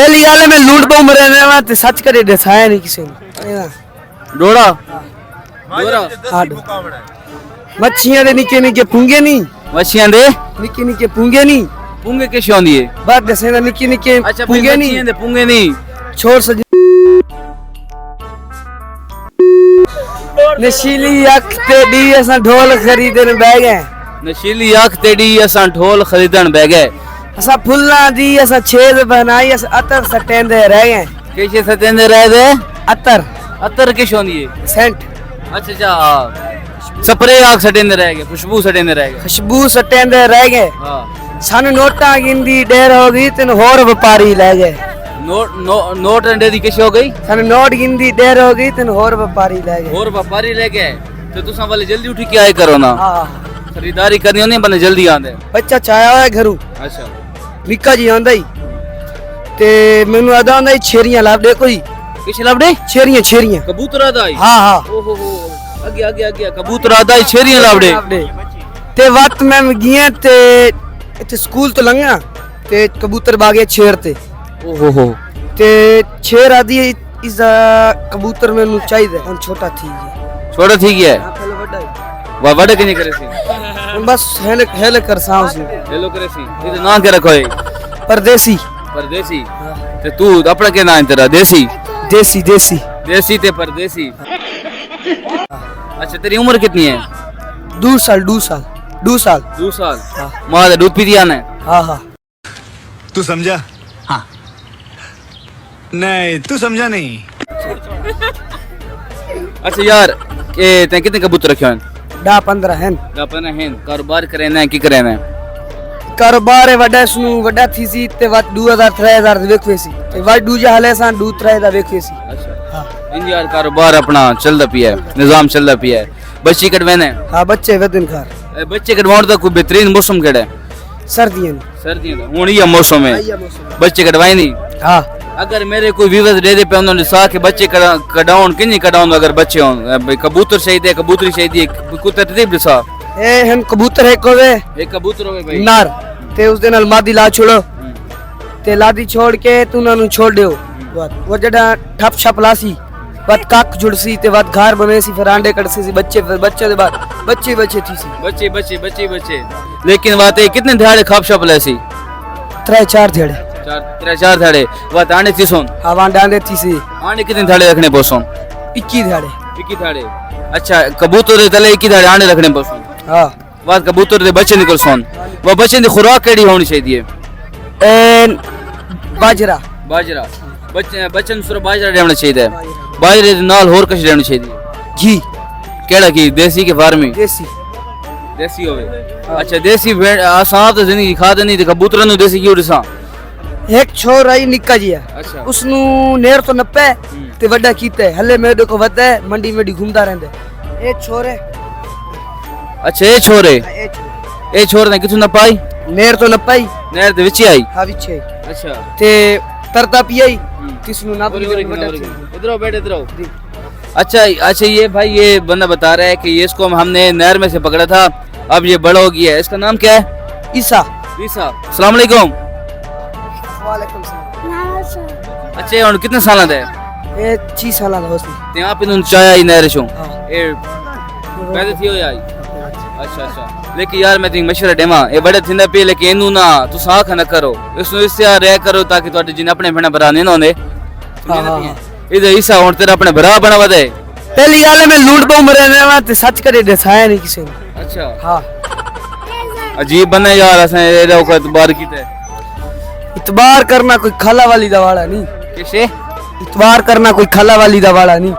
पहली गल मैं लूट पाऊं मरे ना ते सच करे दसाया नहीं किसी ने डोड़ा हाँ मच्छियां दे निके निके पुंगे नहीं मच्छियां दे निके निके पुंगे नहीं पुंगे किश होंदी है बात दसे ना निके निके अच्छा पुंगे नहीं दे पुंगे नहीं छोड़ सज नशीली अख ते दी असा ढोल खरीदन बह गए नशीली अख तेडी असां ढोल खरीदन बह गए असा फुल्ला दी असा छेद बनाई असा अतर सटेंदे रह गए किश सतेंदे रह दे अतर अतर किश होंदी है सेंट अच्छा अच्छा स्प्रे आग सटेंदे रह गए खुशबू सटेंदे रह गए खुशबू सटेंदे रह गए हां सन नोटा गिंदी डेर हो गई तेन होर व्यापारी ले गए नोट अंडे दी किश हो गई सन नोट गिंदी डेर हो गई तेन होर व्यापारी ले गए और व्यापारी ले गए तो तुसां वाले जल्दी उठी के आए करो ना हां खरीदारी करनी होनी बने जल्दी आंदे बच्चा छाया होया घरू अच्छा निक्का जी आंदा ही ते मेनू आदा आंदा छेरियां ला दे कोई किश लबड़े छेरियां छेरियां कबूतर आदा ही हां हां ओहो हो आगे आगे आगे कबूतर आदा ही छेरियां लबड़े ते वक्त मैं गया ते इथे स्कूल तो लंघा ते कबूतर बागे छेर ते ओहो हो ते छेर आदी इस कबूतर मेनू चाहिए हम छोटा थी छोटा थी गया हां पहले बड़ा वा बड़े के नहीं करे सी बस हेले हेले कर साउ से हेलो करे सी ये ना के रखो है परदेसी परदेसी ते तू अपना के नाम तेरा देसी देसी देसी देसी ते परदेसी अच्छा तेरी उम्र कितनी है 2 साल 2 साल 2 साल 2 साल मां का दूध पी दिया ने हाँ हाँ तू समझा? हाँ नहीं तू समझा नहीं। अच्छा यार ये ते कितने कबूतर रखे हैं 10-15 हैं अपन हैं कारोबार करे ना की करे ना कारोबार है वड्डा सुनु वड्डा थी सी ते वट 2000-3000 दे वेखवे सी ते वट दूजा हाले सा 2-3 दा वेखवे सी अच्छा इन यार कारोबार अपना चलदा पिया है निजाम चलदा पिया है बच्ची कटवाने हां बच्चे वेदन खार बच्चे कटवाने का कोई बेहतरीन मौसम केड़ा है सर्दियां सर्दियों का हुन ये मौसम है बच्चे कटवाए नहीं हां अगर मेरे कोई व्यूअर्स दे दे पे उन्होंने सा के बच्चे कटाउन कि नहीं कटाउन अगर बच्चे हों कबूतर चाहिए कबूतरी चाहिए कोई तरतीब दसा ए हम कबूतर है कोवे एक कबूतर होवे भाई नार ते उस दिन मादी ला छोड़ो ते लादी छोड़ के तू उन्हें छोड़ दियो वो जड़ा ठप छप लासी वत काक जुड़सी ते वत घर बने सी फिर अंडे कटसी सी बच्चे फिर बच्चे दे बाद बच्चे बच्चे थी सी बच्चे बच्चे बच्चे बच्चे लेकिन बात है कितने दिहाड़े खाप शप लेसी 3-4 धेड़े 4 दिहाड़े बात आने थी सोन हवा डांडे थी सी आने कितने दिहाड़े रखने पोसों 21 धेड़े 21 दिहाड़े अच्छा कबूतर दे तले 21 दिहाड़े आने रखने पोसों हां बात कबूतर दे बच्चे निकल सोन वो बच्चे दी खुराक केड़ी होनी चाहिए एन बाजरा बाजरा बच्चन सुर बाजरा देना चाहिए बाजरे दे नाल होर कुछ देना चाहिए घी केड़ा की देसी के फार्मी देसी देसी होवे अच्छा देसी भेड़ आसान तो जिंदगी खा देनी ते कबूतरां नु देसी क्यों दिसा एक छोर आई निक्का जी है अच्छा उसनु नेर तो नपे ते वड्डा कीते हले मेरे को वदा है मंडी में घूमदा रहंदे ए छोर है अच्छा ये छोरे ए छोर ने किथु न पाई नेर तो नपाई नहर दे विच आई हा विच है अच्छा ते तरता पियाई किसनु ना इधर आओ बैठ इधर आओ अच्छा अच्छा ये भाई ये बंदा बता रहा है कि ये इसको हमने नहर में से पकड़ा था अब ये बड़ा हो गया है इसका नाम क्या है ईसा ईसा अस्सलाम वालेकुम वालेकुम सलाम अच्छा ये कितने साल दा है ए 6 साल दा होसी ते आप इन चाया ही नहर छो हां ए पैदा थी हो आई अच्छा अच्छा लेकिन यार मैं तेरी मशवरा देवा ये बड़े थिंदा पे लेकिन इनू ना तू साख न करो इसनु इससे रह करो ताकि ਤੁਹਾਡੇ जिन अपने भैन भरा नहीं ना होंदे इधर ईसा हुन तेरा अपने भरा बनावा दे पहली गल मैं लूट पाऊं मरे ना ते सच करे दसाया नहीं किसी ने अच्छा हां अजीब बने यार असें एदा को इतबार कीते इतबार करना कोई खाला वाली दा वाला नहीं किसे इतबार करना कोई खाला वाली दा वाला नहीं